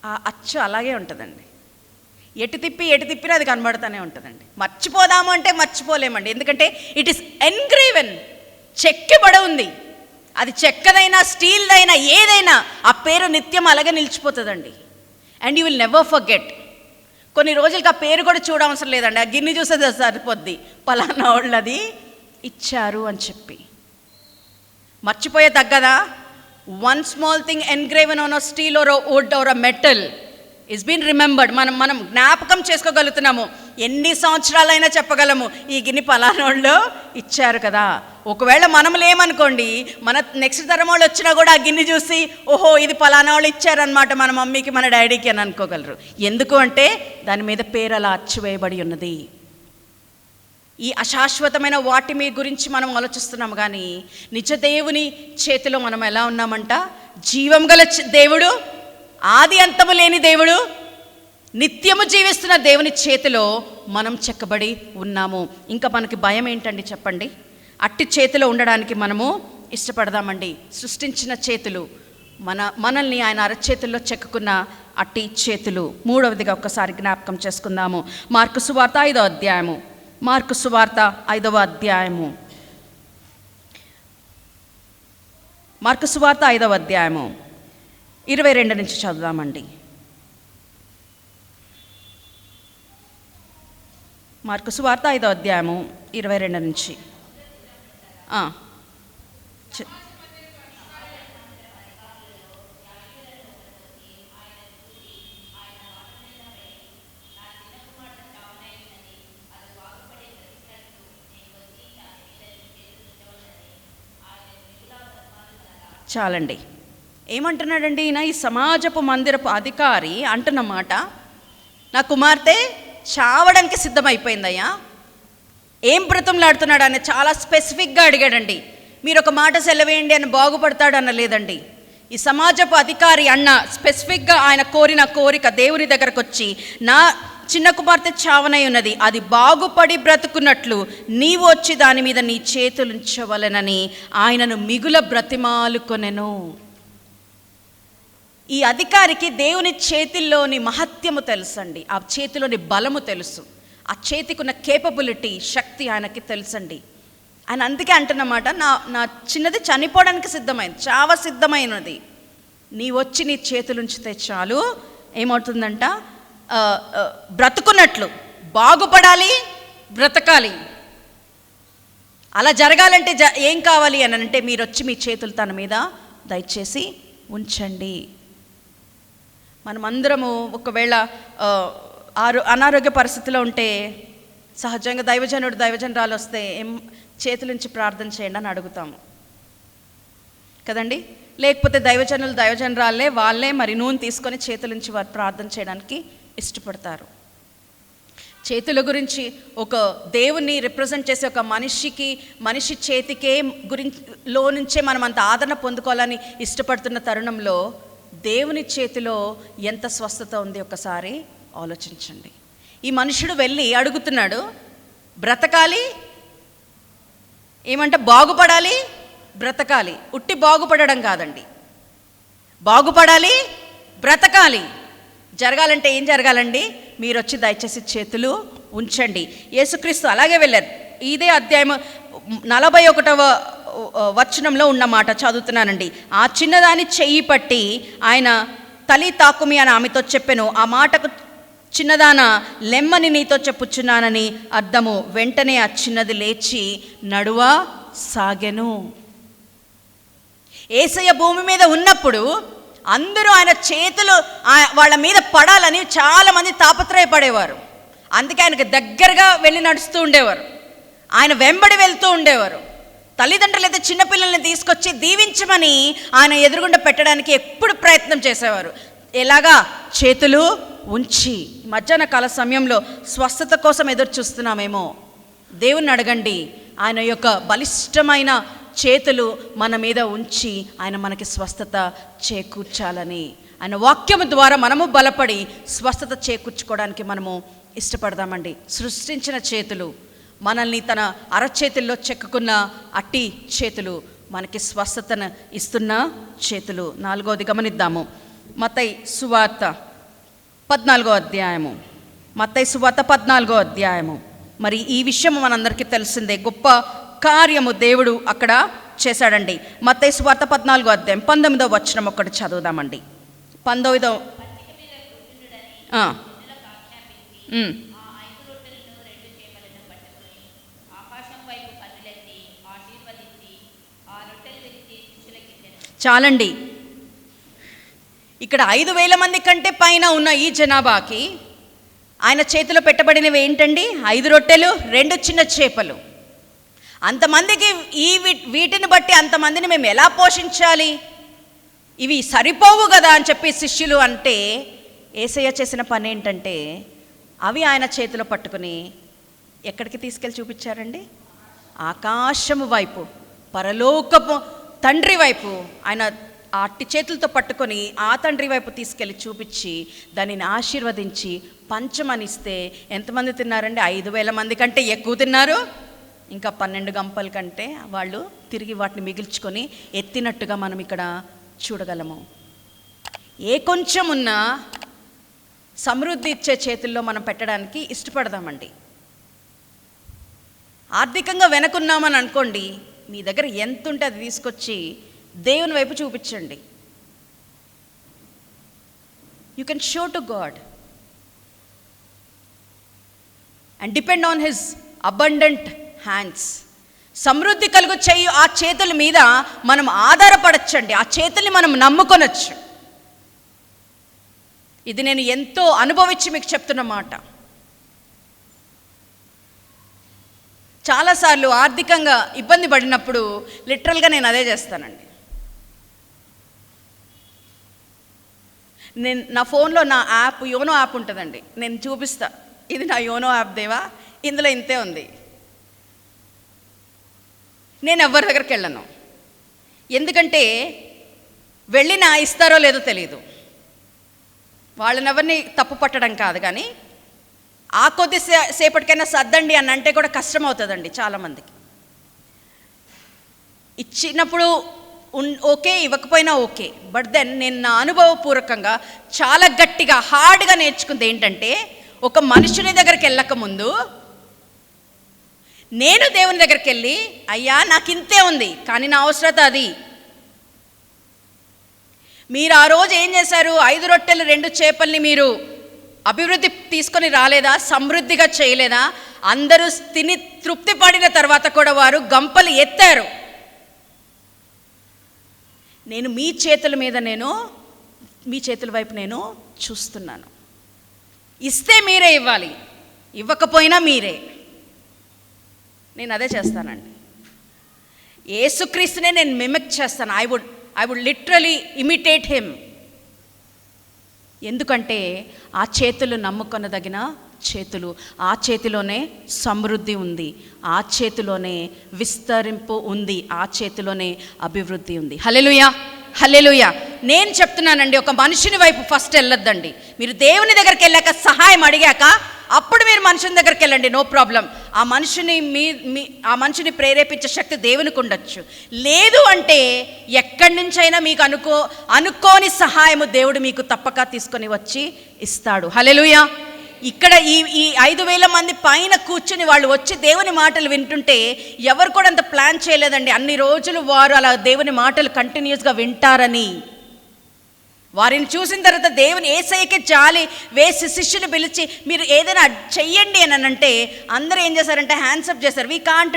ఆ అచ్చు అలాగే ఉంటుందండి. ఎటు తిప్పినా అది కనబడుతూనే ఉంటుందండి. మర్చిపోదాము అంటే మర్చిపోలేమండి. ఎందుకంటే ఇట్ ఈస్ ఎన్గ్రేవెన్, చెక్కబడి ఉంది. అది చెక్కదైనా స్టీల్దైనా ఏదైనా ఆ పేరు నిత్యం అలాగే నిలిచిపోతుందండి. And you will never forget. కొన్ని రోజులకి ఆ పేరు కూడా చూడవసరం లేదండి. ఆ గిన్నె చూసేది సరిపోద్ది, పలానా వాళ్ళు అది ఇచ్చారు అని చెప్పి. మర్చిపోయే తగ్గదా? One small thing engraven on a steel or a wood or a metal is been remembered. మనం జ్ఞాపకం చేసుకోగలుగుతున్నాము. ఎన్ని సంవత్సరాలైనా చెప్పగలము, ఈ గిన్నె పలానోళ్ళు ఇచ్చారు కదా. ఒకవేళ మనం లేమనుకోండి, మన నెక్స్ట్ తరం వాళ్ళు వచ్చినా కూడా ఆ గిన్నె చూసి, ఓహో ఇది పలానా వాళ్ళు ఇచ్చారనమాట మన మమ్మీకి, మన డాడీకి అని అనుకోగలరు. ఎందుకు అంటే దాని మీద పేరు అలా అచ్చువేయబడి ఉన్నది. ఈ అశాశ్వతమైన వాటి మీ గురించి మనం ఆలోచిస్తున్నాము, కానీ నిజ దేవుని చేతిలో మనం ఎలా ఉన్నామంట? జీవం గల దేవుడు, ఆది అంతము లేని దేవుడు, నిత్యము జీవిస్తున్న దేవుని చేతిలో మనం చెక్కబడి ఉన్నాము. ఇంకా మనకి భయం ఏంటండి చెప్పండి? అట్టి చేతిలో ఉండడానికి మనము ఇష్టపడదామండి. సృష్టించిన చేతులు, మనల్ని ఆయన అరచేతుల్లో చెక్కున్న అట్టి చేతులు. మూడవదిగా ఒక్కసారి జ్ఞాపకం చేసుకుందాము. మార్కు సువార్త 5వ అధ్యాయము. మార్కు సువార్త 5వ అధ్యాయము. మార్కు సువార్త 5వ అధ్యాయము 22 నుంచి చదువుదామండి. మార్కు సువార్త 5వ అధ్యాయము 22 నుంచి. చాలండి. ఏమంటున్నాడండి ఈయన? ఈ సమాజపు మందిరపు అధికారి అంటున్నమాట, నా కుమార్తె చావడానికి సిద్ధమైపోయిందయ్యా. ఏం బ్రతంలాడుతున్నాడు అని చాలా స్పెసిఫిక్గా అడిగాడండి. మీరు ఒక మాట సెలవేయండి అని బాగుపడతాడు అనలేదండి. ఈ సమాజపు అధికారి అన్న స్పెసిఫిక్గా ఆయన కోరిన కోరిక దేవుని దగ్గరకు వచ్చి, నా చిన్న కుమార్తె చావనై ఉన్నది, అది బాగుపడి బ్రతుకున్నట్లు నీవు వచ్చి దాని మీద నీ చేతులుంచవలెనని ఆయనను మిగుల బ్రతిమాలుకొనెను. ఈ అధికారికి దేవుని చేతిలోని మహత్యము తెలుసండి, ఆ చేతిలోని బలము తెలుసు, ఆ చేతికి ఉన్న కేపబిలిటీ, శక్తి ఆయనకి తెలుసండి. ఆయన అందుకే అంటున్నమాట, నా చిన్నది చనిపోవడానికి సిద్ధమైంది, చావ సిద్ధమైనది, నీ వచ్చి నీ చేతులుంచితే చాలు. ఏమవుతుందంట? బ్రతుకున్నట్లు, బాగుపడాలి, బ్రతకాలి. అలా జరగాలంటే ఏం కావాలి అని అంటే, మీరు వచ్చి మీ చేతులు తన మీద దయచేసి ఉంచండి. మనమందరము ఒకవేళ అనారోగ్య పరిస్థితిలో ఉంటే సహజంగా దైవజనురాలు వస్తే చేతులుంచి ప్రార్థన చేయండి అని అడుగుతాము కదండి. లేకపోతే దైవజనురాలే వాళ్ళే మరి నూనె తీసుకొని చేతులుంచి వారు ప్రార్థన చేయడానికి ఇష్టపడతారు. చేతుల గురించి, ఒక దేవుణ్ణి రిప్రజెంట్ చేసే ఒక మనిషి చేతికే లో నుంచే మనం అంత ఆదరణ పొందుకోవాలని ఇష్టపడుతున్న తరుణంలో దేవుని చేతిలో ఎంత స్వస్థత ఉంది ఒకసారి ఆలోచించండి. ఈ మనుషుడు వెళ్ళి అడుగుతున్నాడు, బ్రతకాలి, ఏమంటే బాగుపడాలి, బ్రతకాలి. ఉట్టి బాగుపడడం కాదండి, బాగుపడాలి, బ్రతకాలి. జరగాలంటే ఏం జరగాలండి? మీరు వచ్చి దయచేసి చేతులు ఉంచండి. యేసుక్రీస్తు అలాగే వెళ్ళారు. ఇదే అధ్యాయం 41వ వచనంలో ఉన్న మాట చదువుతున్నానండి. ఆ చిన్నదాని చెయ్యి పట్టి ఆయన తలి తాకుమి అని ఆమెతో చెప్పెను. ఆ మాటకు చిన్నదాన లెమ్మని నీతో చెప్పుచున్నానని అర్థము. వెంటనే ఆ చిన్నది లేచి నడువా సాగెను. యేసయ్య భూమి మీద ఉన్నప్పుడు అందరూ ఆయన చేతులు వాళ్ళ మీద పడాలని చాలామంది తాపత్రయపడేవారు. అందుకే ఆయనకు దగ్గరగా వెళ్ళి నడుస్తూ ఉండేవారు, ఆయన వెంబడి వెళ్తూ ఉండేవారు. తల్లిదండ్రులు అయితే చిన్నపిల్లల్ని తీసుకొచ్చి దీవించమని ఆయన ఎదురుగుండా పెట్టడానికి ఎప్పుడు ప్రయత్నం చేసేవారు. ఎలాగా? చేతులు ఉంచి. మధ్యాహ్న కాల సమయంలో స్వస్థత కోసం ఎదురు చూస్తున్నామేమో, దేవుణ్ణి అడగండి. ఆయన యొక్క బలిష్టమైన చేతులు మన మీద ఉంచి ఆయన మనకి స్వస్థత చేకూర్చాలని, ఆయన వాక్యము ద్వారా మనము బలపడి స్వస్థత చేకూర్చుకోవడానికి మనము ఇష్టపడదామండి. సృష్టించిన చేతులు, మనల్ని తన అరచేతుల్లో చెక్కుకున్న అట్టి చేతులు, మనకి స్వస్థతను ఇస్తున్న చేతులు. 4వది గమనిద్దాము. మత్తయి సువార్త 14వ అధ్యాయము. మత్తయి సువార్త 14వ అధ్యాయము. మరి ఈ విషయం మనందరికీ తెలిసిందే. గొప్ప కార్యము దేవుడు అక్కడ చేశాడండి. మత్తయి సువార్త 14వ అధ్యాయం 19వ వచనం ఒకటి చదువుదామండి. 19వ చాలండి. ఇక్కడ 5,000 మంది కంటే పైన ఉన్న ఈ జనాభాకి ఆయన చేతిలో పెట్టబడినవి ఏంటండి? 5 రొట్టెలు, 2 చిన్న చేపలు. అంతమందికి వీటిని బట్టి అంతమందిని మేము ఎలా పోషించాలి? ఇవి సరిపోవు కదా అని చెప్పి శిష్యులు అంటే, యేసయ్య చేసిన పని ఏంటంటే అవి ఆయన చేతిలో పట్టుకుని ఎక్కడికి తీసుకెళ్ళి చూపించారండి? ఆకాశము వైపు, పరలోకపు తండ్రి వైపు. ఆయన ఆ అట్టి చేతులతో పట్టుకొని ఆ తండ్రి వైపు తీసుకెళ్ళి చూపించి దానిని ఆశీర్వదించి పంచమనిస్తే ఎంతమంది తిన్నారండి? 5,000 మంది కంటే ఎక్కువ తిన్నారు. ఇంకా 12 గంపల కంటే వాళ్ళు తిరిగి వాటిని మిగిల్చుకొని ఎత్తినట్టుగా మనం ఇక్కడ చూడగలము. ఏ కొంచెం ఉన్నా సమృద్ధి ఇచ్చే చేతుల్లో మనం పెట్టడానికి ఇష్టపడదామండి. ఆర్థికంగా వెనకున్నామని అనుకోండి, మీ దగ్గర ఎంత ఉంటే అది తీసుకొచ్చి దేవుని వైపు చూపించండి. You can show to God and depend on his abundant hands. సమృద్ధి కలుగు చేయు ఆ చేతుల మీద మనం ఆధారపడచ్చండి. ఆ చేతుల్ని మనం నమ్ముకొనొచ్చు. ఇది నేను ఎంతో అనుభవించి మీకు చెప్తున్న మాట. చాలాసార్లు ఆర్థికంగా ఇబ్బంది పడినప్పుడు లిటరల్గా నేను అదే చేస్తానండి. నా ఫోన్లో నా యాప్ యోనో యాప్ ఉంటుందండి. నేను చూపిస్తా, ఇది నా యోనో యాప్ దేవా, ఇందులో ఇంతే ఉంది. నేను ఎవరి దగ్గరికి వెళ్ళను, ఎందుకంటే వెళ్ళినా ఇస్తారో లేదో తెలియదు. వాళ్ళని ఎవరిని తప్పు పట్టడం కాదు, కానీ ఆ కొద్ది సేపటికైనా సర్దండి అని అంటే కూడా కష్టం అవుతుందండి చాలామందికి. ఇచ్చినప్పుడు ఓకే, ఇవ్వకపోయినా ఓకే. బట్ దెన్ నేను నా అనుభవపూర్వకంగా చాలా గట్టిగా హార్డ్గా నేర్చుకుంది ఏంటంటే, ఒక మనుషుని దగ్గరికి వెళ్ళక ముందు నేను దేవుని దగ్గరికి వెళ్ళి, అయ్యా నాకు ఇంతే ఉంది కానీ నా అవసరత అది. మీరు ఆ రోజు ఏం చేశారు? 5 రొట్టెలు 2 చేపల్ని మీరు అభివృద్ధి తీసుకొని రాలేదా? సమృద్ధిగా చేయలేదా? అందరూ తిని తృప్తి పడిన తర్వాత కూడా వారు గంపలు ఎత్తారు. నేను మీ చేతుల మీద మీ చేతుల వైపు నేను చూస్తున్నాను. ఇస్తే మీరే ఇవ్వాలి, ఇవ్వకపోయినా మీరే. నేను అదే చేస్తానండి. యేసుక్రీస్తునే నేను మిమిక్ చేస్తాను. I would literally imitate him. ఎందుకంటే ఆ చేతులు నమ్ముకొనదగిన చేతులు, ఆ చేతిలోనే సమృద్ధి ఉంది, ఆ చేతిలోనే విస్తరింపు ఉంది, ఆ చేతిలోనే అభివృద్ధి ఉంది. హల్లెలూయా, హల్లెలూయా. నేను చెప్తున్నానండి, ఒక మనుషుని వైపు ఫస్ట్ వెళ్ళొద్దండి. మీరు దేవుని దగ్గరికి వెళ్ళాక, సహాయం అడిగాక అప్పుడు మీరు మనుషుని దగ్గరికి వెళ్ళండి, నో ప్రాబ్లం. ఆ మనిషిని ప్రేరేపించే శక్తి దేవునికి ఉండొచ్చు. లేదు అంటే ఎక్కడి నుంచైనా మీకు అనుకోని సహాయము దేవుడు మీకు తప్పక తీసుకొని వచ్చి ఇస్తాడు. హల్లెలూయా. ఇక్కడ ఈ 5,000 మంది పైన కూర్చుని వాళ్ళు వచ్చి దేవుని మాటలు వింటుంటే ఎవరు కూడా అంత ప్లాన్ చేయలేదండి. అన్ని రోజులు వారు అలా దేవుని మాటలు కంటిన్యూస్గా వింటారని. వారిని చూసిన తర్వాత దేవుని యేసయ్యకి జాలి వేసి శిష్యుని పిలిచి మీరు ఏదైనా చెయ్యండి అని అంటే అందరూ ఏం చేశారంటే హ్యాండ్స్ అప్ చేశారు. We can't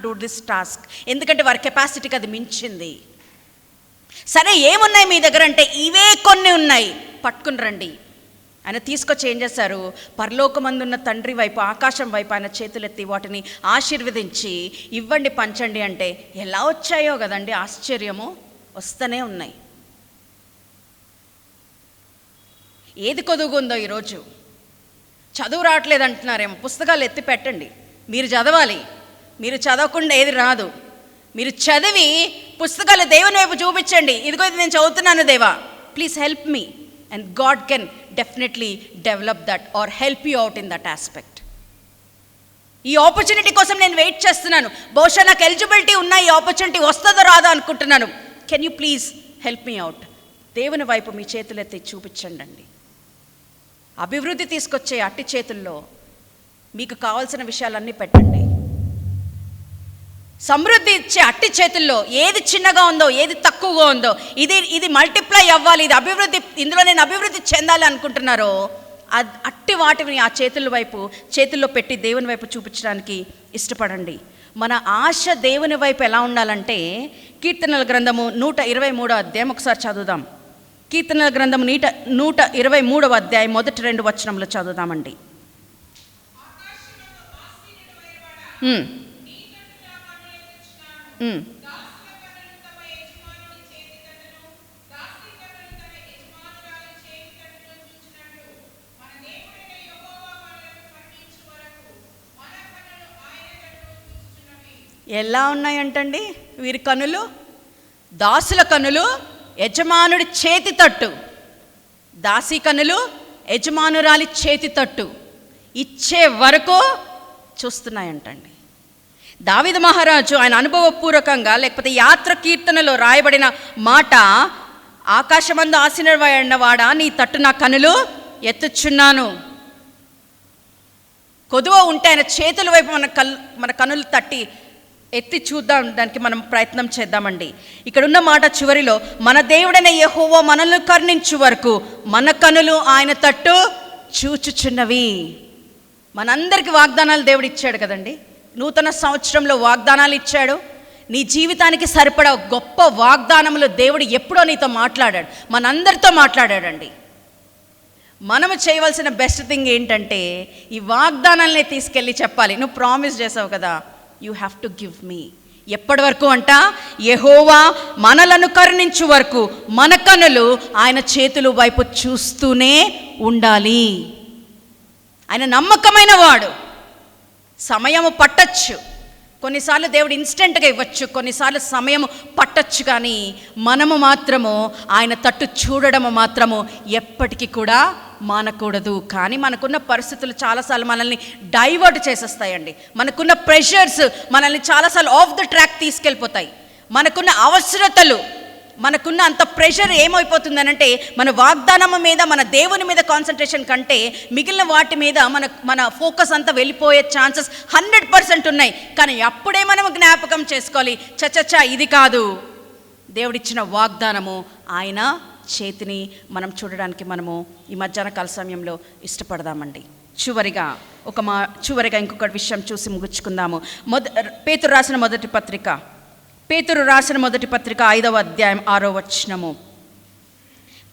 do this task. ఎందుకంటే వారి కెపాసిటీకి అది మించింది. సరే ఏమున్నాయి మీ దగ్గర అంటే, ఇవే కొన్ని ఉన్నాయి, పట్టుకుని రండి. ఆయన తీసుకొచ్చి ఏం చేశారు? పరలోకమందున్న తండ్రి వైపు, ఆకాశం వైపు ఆయన చేతులెత్తి వాటిని ఆశీర్వదించి ఇవ్వండి, పంచండి అంటే ఎలా వచ్చాయో కదండి, ఆశ్చర్యము వస్తూనే ఉన్నాయి. ఏది కొదుగుందో ఈరోజు చదువు రావట్లేదు అంటున్నారేమో, పుస్తకాలు ఎత్తి పెట్టండి, మీరు చదవాలి. మీరు చదవకుండా ఏది రాదు. మీరు చదివి పుస్తకాలు దేవుని వైపు చూపించండి, ఇదిగో ఇది నేను చదువుతున్నాను దేవా, please help me, and God can definitely develop that or help you out in that aspect. ఈ ఆపర్చునిటీ కోసం నేను వెయిట్ చేస్తున్నాను, బహుశా నాకు ఎలిజిబిలిటీ ఉన్న ఈ ఆపర్చునిటీ వస్తుందో రాదో అనుకుంటున్నాను, can you please help me out. దేవుని వైపు మీ చేతులెత్తి చూపించండి. అభివృద్ధి తీసుకొచ్చే అట్టి చేతుల్లో మీకు కావాల్సిన విషయాలన్నీ పెట్టండి. సమృద్ధి ఇచ్చే అట్టి చేతుల్లో ఏది చిన్నగా ఉందో, ఏది తక్కువగా ఉందో, ఇది మల్టిప్లై అవ్వాలి, ఇది అభివృద్ధి, ఇందులో నేను అభివృద్ధి చెందాలి అనుకుంటున్నారో అట్టి వాటిని ఆ చేతుల్లో పెట్టి దేవుని వైపు చూపించడానికి ఇష్టపడండి. మన ఆశ దేవుని వైపు ఎలా ఉండాలంటే, కీర్తనల గ్రంథము 123వ అధ్యాయం ఒకసారి చదువుదాం. కీర్తనల గ్రంథం 123వ అధ్యాయం మొదటి 2 వచనంలో చదువుదామండి. ఎలా ఉన్నాయంటండి వీరి కనులు? దాసుల కనులు యజమానుడి చేతి తట్టు, దాసి కనులు యజమానురాలి చేతి తట్టు ఇచ్చే వరకు చూస్తున్నాయంటండి. దావీదు మహారాజు ఆయన అనుభవపూర్వకంగా, లేకపోతే యాత్ర కీర్తనలో రాయబడిన మాట, ఆకాశమందు ఆసీనుడైనవాడా నీ తట్టు నా కనులు ఎత్తుచున్నాను. కొదువ ఉంటే ఆయన చేతుల వైపు మన కనులు తట్టి ఎత్తి చూద్దాం, దానికి మనం ప్రయత్నం చేద్దామండి. ఇక్కడున్న మాట చివరిలో, మన దేవుడైన యెహోవా మనల్ని కరుణించు వరకు మన కనులు ఆయన తట్టు చూచుచున్నవి. మనందరికి వాగ్దానాలు దేవుడు ఇచ్చాడు కదండి. నూతన సంవత్సరంలో వాగ్దానాలు ఇచ్చాడు. నీ జీవితానికి సరిపడా గొప్ప వాగ్దానములు దేవుడు ఎప్పుడో నీతో మాట్లాడాడు, మనందరితో మాట్లాడాడండి. మనము చేయవలసిన బెస్ట్ థింగ్ ఏంటంటే, ఈ వాగ్దానాలనే తీసుకెళ్ళి చెప్పాలి. నువ్వు ప్రామిస్ చేసావు కదా, you have to give me. ఎప్పటి వరకు అంట? యెహోవా మనలను కరుణించు వరకు మన కనులు ఆయన చేతుల వైపు చూస్తూనే ఉండాలి. ఆయన నమ్మకమైన వాడు. సమయము పట్టచ్చు, కొన్నిసార్లు దేవుడు ఇన్స్టెంట్గా ఇవ్వచ్చు, కొన్నిసార్లు సమయం పట్టచ్చు, కానీ మనము మాత్రము ఆయన తట్టు చూడడము మాత్రము ఎప్పటికీ కూడా మానకూడదు. కానీ మనకున్న పరిస్థితులు చాలాసార్లు మనల్ని డైవర్ట్ చేసేస్తాయండి. మనకున్న ప్రెషర్స్ మనల్ని చాలాసార్లు ఆఫ్ ద ట్రాక్ తీసుకెళ్ళిపోతాయి. మనకున్న అవసరతలు, మనకున్న అంత ప్రెషర్ ఏమైపోతుందనంటే మన వాగ్దానం మీద, మన దేవుని మీద కాన్సన్ట్రేషన్ కంటే మిగిలిన వాటి మీద మన ఫోకస్ అంతా వెళ్ళిపోయే ఛాన్సెస్ 100% ఉన్నాయి. కానీ అప్పుడే మనం జ్ఞాపకం చేసుకోవాలి, చచ్చచ్చా ఇది కాదు, దేవుడిచ్చిన వాగ్దానము, ఆయన చేతిని మనం చూడడానికి మనము ఈ మధ్యాహ్న కాల సమయంలో ఇష్టపడదామండి. చివరిగా ఇంకొక విషయం చూసి ముగించుకుందాము. పేతురు రాసిన మొదటి పత్రిక 5వ అధ్యాయం 6వ వచనము.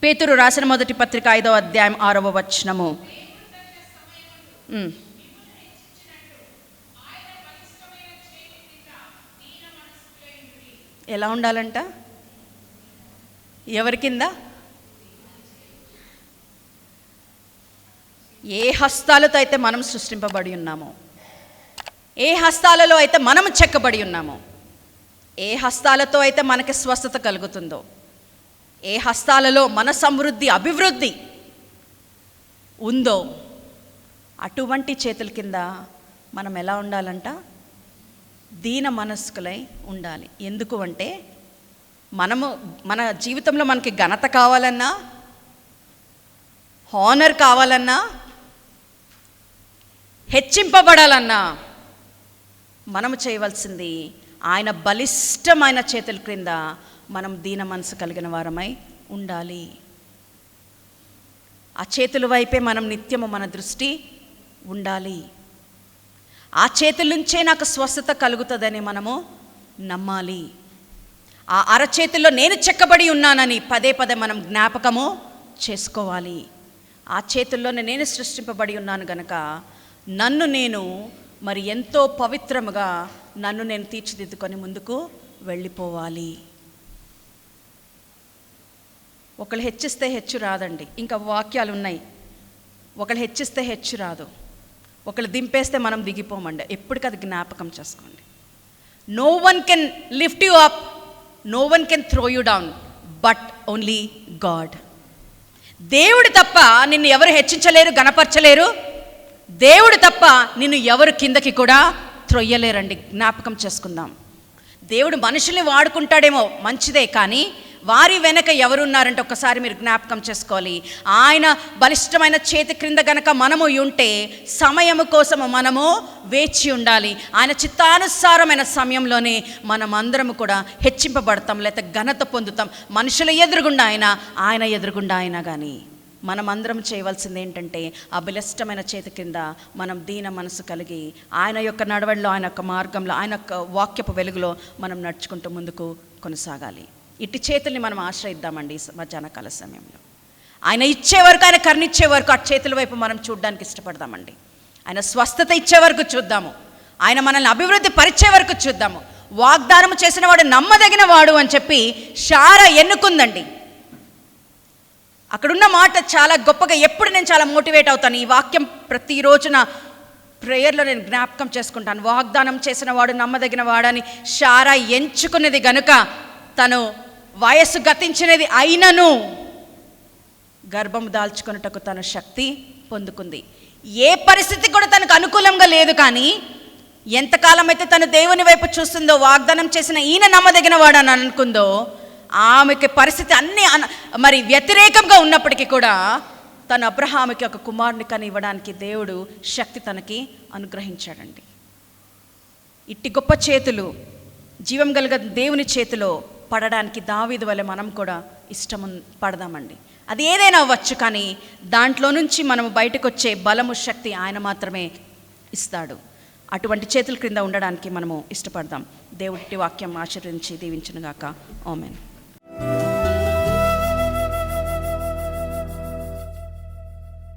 పేతురు రాసిన మొదటి పత్రిక 5వ అధ్యాయం 6వ వచనము. ఎలా ఉండాలంట? ఎవరి కింద? ఏ హస్తాలతో అయితే మనం సృష్టింపబడి ఉన్నామో, ఏ హస్తాలలో అయితే మనం చెక్కబడి ఉన్నామో, ఏ హస్తాలతో అయితే మనకి స్వస్థత కలుగుతుందో, ఏ హస్తాలలో మన సమృద్ధి, అభివృద్ధి ఉందో, అటువంటి చేతుల కింద మనం ఎలా ఉండాలంట? దీన మనస్కులై ఉండాలి. ఎందుకు అంటే మన జీవితంలో మనకి ఘనత కావాలన్నా, హానర్ కావాలన్నా, హెచ్చింపబడాలన్నా మనము చేయవలసింది ఆయన బలిష్టమైన చేతుల క్రింద మనం దీన మనసు కలిగిన వారమై ఉండాలి. ఆ చేతుల వైపే మనం నిత్యము మన దృష్టి ఉండాలి. ఆ చేతుల నుంచే నాకు స్వస్థత కలుగుతుందని మనము నమ్మాలి. ఆ అరచేతుల్లో నేను చెక్కబడి ఉన్నానని పదే మనం జ్ఞాపకము చేసుకోవాలి. ఆ చేతుల్లోనే నేను సృష్టింపబడి ఉన్నాను గనక నన్ను నేను మరి ఎంతో పవిత్రముగా నన్ను నేను తీర్చిదిద్దుకొని ముందుకు వెళ్ళిపోవాలి. ఒకళ్ళు హెచ్చిస్తే హెచ్చు రాదండి. ఇంకా వాక్యాలు ఉన్నాయి. ఒకళ్ళు హెచ్చిస్తే హెచ్చు రాదు, ఒకళ్ళు దింపేస్తే మనం దిగిపోమండి. ఎప్పటికది జ్ఞాపకం చేసుకోండి. No one can lift you up, no one can throw you down, but only God. దేవుడు తప్ప నిన్ను ఎవరు హెచ్చించలేరు, గణపరచలేరు. దేవుడు తప్ప నిన్ను ఎవరు కిందకి కూడా త్రొయ్యలేరండి. జ్ఞాపకం చేసుకుందాం. దేవుడు మనుషుల్ని వాడుకుంటాడేమో, మంచిదే, కానీ వారి వెనక ఎవరున్నారంటే ఒక్కసారి మీరు జ్ఞాపకం చేసుకోవాలి. ఆయన బలిష్టమైన చేతి క్రింద గనక మనము ఉంటే సమయము కోసము మనము వేచి ఉండాలి. ఆయన చిత్తానుసారమైన సమయంలోనే మనం అందరము కూడా హెచ్చింపబడతాం, లేకపోతే ఘనత పొందుతాం. మనుషుల ఎదురుగుండా ఆయన ఎదురుగుండా అయినా కానీ మనమందరం చేయవలసింది ఏంటంటే ఆ బలిష్టమైన చేతి కింద మనం దీన మనసు కలిగి ఆయన యొక్క నడవడిలో, ఆయన యొక్క మార్గంలో, ఆయన యొక్క వాక్యపు వెలుగులో మనం నడుచుకుంటూ ముందుకు కొనసాగాలి. ఇట్టి చేతుల్ని మనం ఆశ్రయిద్దామండి ఈ మధ్యాహ్న కాల సమయంలో. ఆయన ఇచ్చే వరకు, ఆయన కరుణిచ్చే వరకు ఆ చేతుల వైపు మనం చూడడానికి ఇష్టపడదామండి. ఆయన స్వస్థత ఇచ్చే వరకు చూద్దాము, ఆయన మనల్ని అభివృద్ధి పరిచే వరకు చూద్దాము. వాగ్దానం చేసిన వాడు నమ్మదగిన వాడు అని చెప్పి శారా ఎన్నుకుందండి. అక్కడున్న మాట చాలా గొప్పగా, ఎప్పుడు నేను చాలా మోటివేట్ అవుతాను. ఈ వాక్యం ప్రతిరోజు నా ప్రేయర్లో నేను జ్ఞాపకం చేసుకుంటాను. వాగ్దానం చేసిన వాడు నమ్మదగిన వాడని శారా ఎంచుకున్నది గనుక తను వయస్సు గతించినది అయినను గర్భం దాల్చుకున్నటకు తను శక్తి పొందుకుంది. ఏ పరిస్థితి కూడా తనకు అనుకూలంగా లేదు, కానీ ఎంతకాలం అయితే తను దేవుని వైపు చూస్తుందో, వాగ్దానం చేసిన ఈయన నమ్మదగిన వాడు అని అనుకుందో, ఆమెకి పరిస్థితి అన్నీ మరి వ్యతిరేకంగా ఉన్నప్పటికీ కూడా తను అబ్రహాముకి ఒక కుమారుని కని ఇవ్వడానికి దేవుడు శక్తి తనకి అనుగ్రహించాడండి. ఇట్టి గొప్ప చేతులు జీవం కలిగ దేవుని చేతిలో పడడానికి దావీదు వలె మనం కూడా ఇష్టం పడదామండి. అది ఏదైనా అవ్వచ్చు, కానీ దాంట్లో నుంచి మనం బయటకు వచ్చే బలము, శక్తి ఆయన మాత్రమే ఇస్తాడు. అటువంటి చేతుల క్రింద ఉండడానికి మనము ఇష్టపడదాం. దేవుడి వాక్యం ఆశీర్వదించి దీవించునుగాక. ఆమేన్.